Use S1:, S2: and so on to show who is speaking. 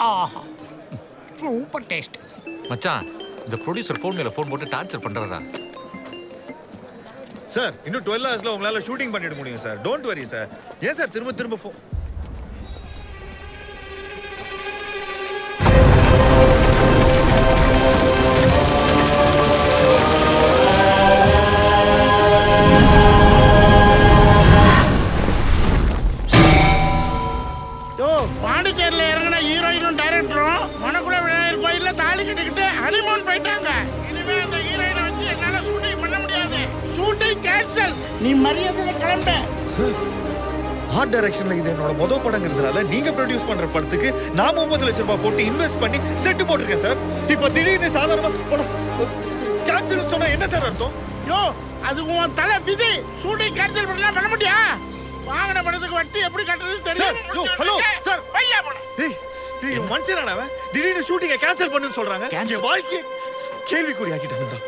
S1: ஆஹா super taste.
S2: மச்சான், இந்த producer phone மேல ஃபோன் போட்டு டார்ச்சர் பண்றாரா?
S3: சார் இன்னும் 12 ஹவர்ஸ்ல உங்களால ஷூட்டிங் பண்ணிட முடியும் சார். Don't worry sir. ஏன் சார் திரும்ப திரும்ப
S4: பாண்டிச்சேரியில இறங்கின ஹீரோயினும் டைரக்டரும் மணக்குள விநாயகர் கோயில்ல தாலி கட்டிக்கிட்டு ஹனிமூன் போயிட்டாங்க. இனிமே அந்த ஹீரோயினை வச்சு என்னால ஷூட்டிங் பண்ண முடியாது. Shooting cancel. நீ மரியாதையில கிளம்பு.
S3: ஆர்ட் டைரக்ஷன்ல இது என்னோட முதல் படங்கிறதுனால நீங்க ப்ரொடியூஸ் பண்ற படத்துக்கு நான் 30 லட்சம் ரூபாய் போட்டு இன்வெஸ்ட் பண்ணி செட் போட்டிருக்கேன் சார். இப்போ திடீர்னு சாதாரணமா படம் கேன்சல் சொன்னா என்ன சார் அர்த்தம்?
S4: யோ, அது உன் தலை விதி. ஷூட்டிங் கேன்சல் பண்ணலாம் பண்ண முடியா? வாங்கின படத்துக்கு வட்டி எப்படி கட்டுறது தெரியும்.
S3: யோ ஹலோ சார்.
S4: பையா போடு.
S3: டேய் மனுஷனானே அவன். திடீர்னு ஷூட்டிங்கை கேன்சல் பண்ணுன்னு சொல்றாங்க. என் வாழ்க்கையை கேள்விக்குறி ஆக்கிட்டாங்கடா.